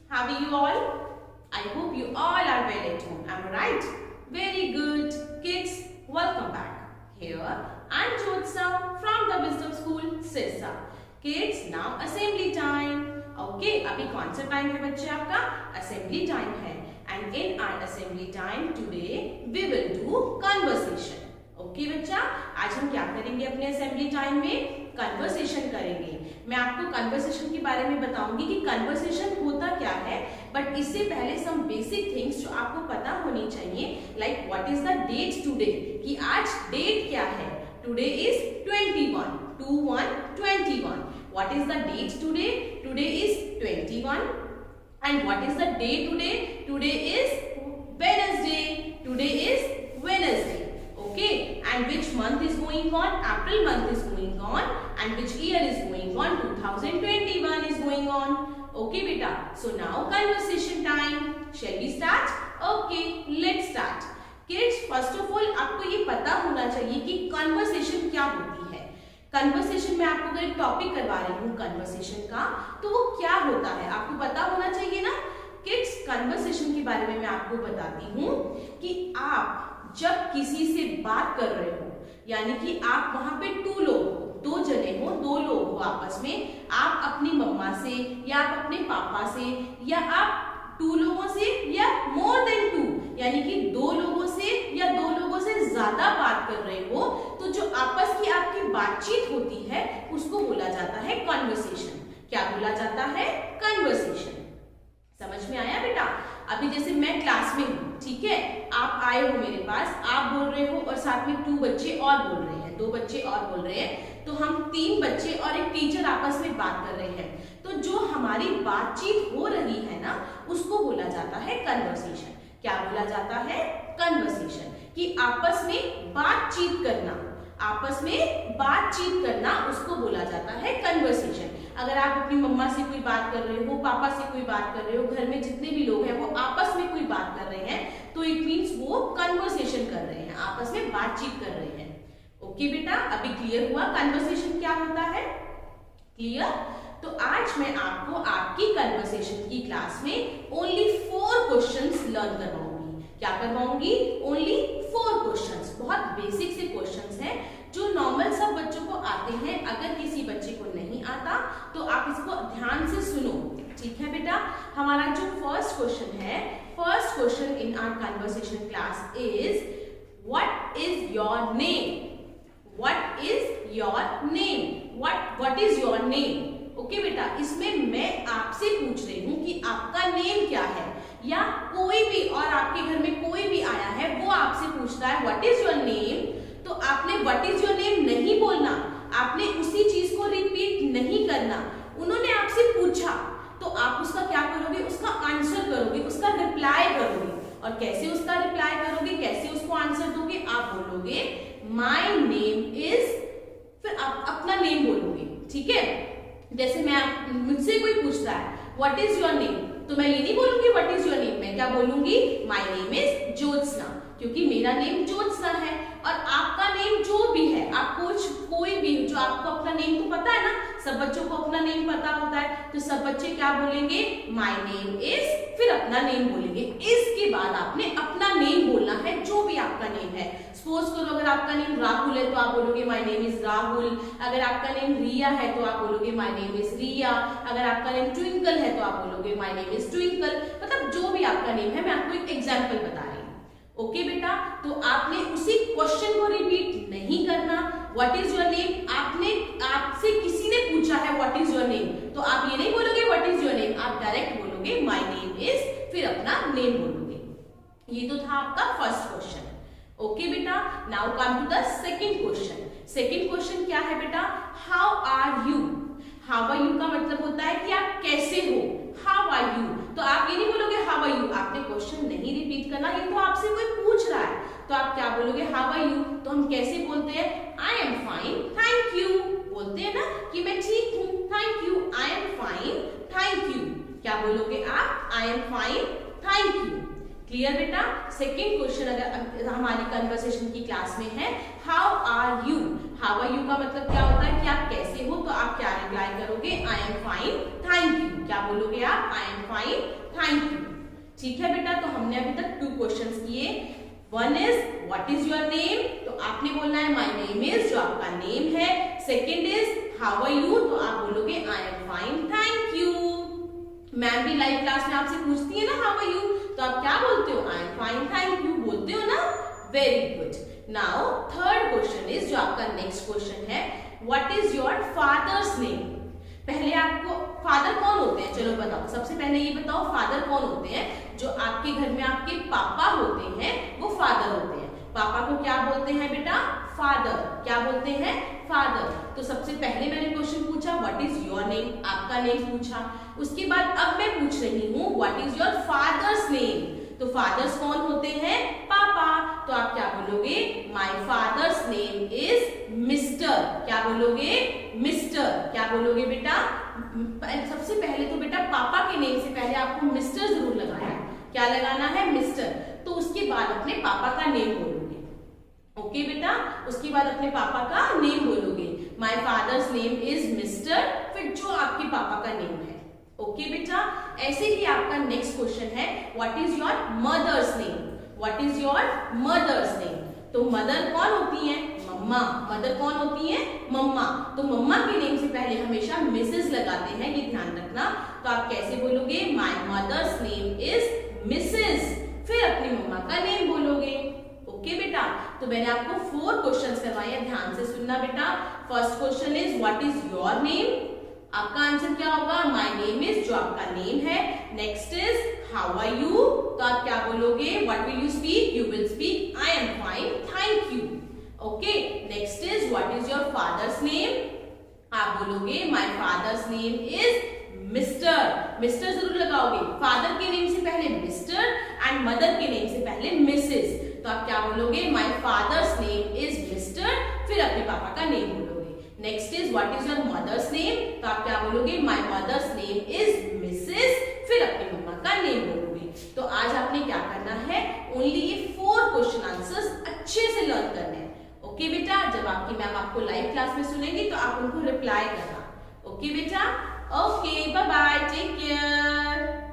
How are you all? I hope you all are well at home. Am I right? Very good. Kids, welcome back. Here, I am Jyotsna from the Wisdom School, Sirsa. Kids, now assembly time. Okay, अभी कौन सा time है बच्चे आपका? Assembly time है. And in our assembly time today, we will do conversation. Okay बच्चा, आज हम क्या करेंगे अपने असेंबली टाइम में? कन्वर्सेशन करेंगे. मैं आपको कन्वर्सेशन के बारे में बताऊंगी कि कन्वर्सेशन होता क्या है, बट इससे पहले सम बेसिक थिंग्स जो आपको पता होनी चाहिए, like what is the date today, कि आज डेट क्या है. Today is 21, 21. What is the date today? Today is 21. And what is the day today? Today is Wednesday. Today is Wednesday. Okay, and which month is going on? April month is going on, and which year is going on? 2021 is going on. Okay beta, so now conversation time. Shall we start? Okay, let's start. Kids, first of all आपको ये पता होना चाहिए कि conversation क्या होती है. Conversation में आपको अगर एक टॉपिक करवा रही हूँ conversation का, तो वो क्या होता है आपको पता होना चाहिए ना. Kids, conversation के बारे में मैं आपको बताती हूँ कि आप जब किसी से बात कर रहे हो, यानी कि आप वहां पे दो लोग हो आपस में, आप अपनी मम्मा से या आप अपने पापा से या आप 2 लोगों से या मोर देन 2, यानी कि 2 लोगों से या 2 लोगों से ज्यादा बात कर रहे हो, तो जो आपस की आपकी बातचीत होती है उसको बोला जाता है कन्वर्सेशन. क्या बोला जाता है? कन्वर्सेशन. समझ में आया बेटा? अभी जैसे मैं क्लास में हूँ, ठीक है, आप आए हो मेरे पास, आप बोल रहे हो और साथ में 2 बच्चे और बोल रहे हैं, 2 बच्चे और बोल रहे हैं, तो हम 3 बच्चे और एक टीचर आपस में बात कर रहे हैं. तो जो हमारी बातचीत हो रही है ना, उसको बोला जाता है कन्वर्सेशन. क्या बोला जाता है? कन्वर्सेशन. कि आपस में बातचीत करना, आपस में बातचीत करना उसको बोला जाता है कन्वर्सेशन. अगर आप अपनी मम्मा से कोई बात कर रहे हो, पापा से कोई बात कर रहे हो, घर में जितने भी लोग हैं वो आपस में कोई बात कर रहे हैं, तो इट मींस वो कन्वर्सेशन कर रहे हैं, आपस में बातचीत कर रहे हैं. ओके बेटा, अभी क्लियर हुआ कन्वर्सेशन क्या होता है? क्लियर? तो आज मैं आपको आपकी कन्वर्सेशन की क्लास में ओनली 4 क्वेश्चंस लर्न करवाऊंगी. क्या करवाऊंगी? Only 4 questions. बहुत बेसिक से क्वेश्चंस हैं जो नॉर्मल सब बच्चों को आते हैं. अगर किसी बच्चे को नहीं आता तो आप इसको ध्यान से सुनो. ठीक है बेटा? हमारा जो फर्स्ट क्वेश्चन है, first question in our conversation class is what is your name? What is your name? What is your name? Okay बेटा, इसमें मैं आपसे पूछ रही हूँ कि आपका नेम क्या है, या कोई भी और आपके घर में कोई भी आया है वो आपसे पूछता है व्हाट इज योर नेम, तो आपने व्हाट इज योर नेम नहीं बोलना, आपने उसी चीज को रिपीट नहीं करना. उन्होंने आपसे पूछा तो आप उसका क्या करोगे? उसका आंसर करोगे, उसका रिप्लाई करोगे. और कैसे उसका रिप्लाई करोगे, कैसे उसको आंसर दोगे? आप बोलोगे माय नेम इज, फिर आप अपना नेम बोलोगे. ठीक है? जैसे मुझसे कोई पूछता है व्हाट इज योर नेम, तो मैं ये नहीं बोलूंगी व्हाट इज योर नेम, मैं क्या बोलूंगी? माय नेम इज ज्योत्सना, क्योंकि मेरा नेम ज्योत्सना है. और आपका नेम जो भी है, आप कोई भी जो आपको अपना नेम तो पता है ना, सब बच्चों को अपना नेम पता होता है, तो सब बच्चे क्या बोलेंगे? माय नेम इज, फिर अपना नेम बोलेंगे. इसके बाद आपने अपना नेम बोलना है, जो भी आपका नेम है. सपोज करो अगर आपका नेम राहुल है तो आप बोलोगे माय नेम इज राहुल. अगर आपका नेम रिया है तो आप बोलोगे माय नेम इज रिया. अगर आपका नेम ट्विंकल है तो आप बोलोगे माय नेम इज ट्विंकल. मतलब जो भी आपका नेम है, मैं आपको एक एग्जांपल बता रही हूँ. ओके बेटा, तो आपने उसी क्वेश्चन को रिपीट नहीं करना. व्हाट इज योर नेम, आपसे किसी ने पूछा है व्हाट इज योर नेम, तो आप ये नहीं बोलोगे व्हाट इज योर नेम, आप डायरेक्ट बोलोगे माय नेम इज, फिर अपना नेम बोलोगे. ये तो था आपका फर्स्ट क्वेश्चन. ओके बेटा, now come to the second question. Second question क्या है बेटा? How are you. How are you का मतलब होता है कि आप कैसे हो. हाउ आर यू, तो आप ये नहीं बोलोगे हाउ आर यू, आपने क्वेश्चन नहीं रिपीट करना, ये तो आपसे कोई पूछ रहा है, तो आप क्या बोलोगे? How are you. तो हम कैसे बोलते हैं? I am fine thank you. बोलते हैं ना कि मैं ठीक हूँ, thank you. I am fine thank you. क्या बोलोगे आप? I am fine thank you. Clear बेटा? सेकेंड क्वेश्चन अगर हमारी कन्वर्सेशन की क्लास में है, how are you. How are you का मतलब क्या होता है कि आप कैसे हो, तो आप क्या रिप्लाई करोगे? आई एम फाइन थैंक यू. क्या बोलोगे आप? I am fine, thank you. ठीक है बेटा, तो हमने अभी तक 2 क्वेश्चंस किए। One is what is your name, तो आपने बोलना है माय नेम इज, जो आपका नेम है। Second is how are you, तो आप बोलोगे I am fine, thank you. Ma'am भी लाइव क्लास में आपसे पूछती है ना हाउ आर यू, तो आप क्या बोलते हो? आई एम फाइन, थैंक यू बोलते हो ना। Very good. Now third question is, जो आपका नेक्स्ट क्वेश्चन है, what is your father's name. पहले आपको फादर कौन होते हैं, चलो बताओ। सबसे पहले ये बताओ फादर कौन होते हैं। जो आपके घर में आपके पापा होते हैं वो फादर होते हैं। पापा को क्या बोलते हैं बेटा? फादर। क्या बोलते हैं? फादर। तो सबसे पहले मैंने क्वेश्चन पूछा व्हाट इज योर नेम, आपका नेम पूछा। उसके बाद अब मैं पूछ रही हूँ what is your father's name. तो फादर्स कौन होते हैं? पापा। तो आप क्या बोलोगे? My father's name is mister. क्या बोलोगे? मिस्टर। क्या बोलोगे बेटा? सबसे पहले तो बेटा पापा के नेम से पहले आपको मिस्टर जरूर लगाना है। क्या लगाना है? मिस्टर। तो उसके बाद अपने पापा का नेम बोलोगे। ओके बेटा, उसके बाद अपने पापा का नेम बोलोगे। My father's name is Mr, फिर जो आपके पापा का नेम है। ओके बेटा, ऐसे ही आपका नेक्स्ट क्वेश्चन है what is your mother's name. What is your mother's name. तो मदर कौन होती है? मम्मा। मदर कौन होती है? मम्मा। तो मम्मा के नेम से पहले हमेशा मिसेस लगाते हैं, ये ध्यान रखना। तो आप कैसे बोलोगे? My mother's name is Mrs, फिर अपनी मम्मा का नेम बोलोगे। ओके बेटा, तो मैंने आपको 4 क्वेश्चंस करवाए हैं, ध्यान से सुनना बेटा। First question is what is your name, आपका आंसर क्या होगा? माय नेम इज, जो आपका नेम है। Next is how are you, तो आप क्या बोलोगे? What will you speak? You will speak I am fine, thank you. Okay, next is what is your father's name, आप बोलोगे my father's name is Mr. Mr जरूर लगाओगे। Father के name से पहले मिस्टर एंड मदर के name से पहले मिसेस। तो आप क्या बोलोगे? My father's name is Mr, फिर अपने पापा का नेम बोलोगे। Next is what is your mother's name, तो आप क्या बोलोगे? My mother's name is Mrs, फिर अपनी मम्मा का नेम बोलोगे। तो आज आपने क्या करना है? ओनली ये 4 क्वेश्चन आंसर्स अच्छे से लर्न करने हैं। ओके बेटा, जब आपकी मैम आपको लाइव क्लास में सुनेंगी तो आप उनको रिप्लाई करना। ओके बेटा, okay, bye bye, take care.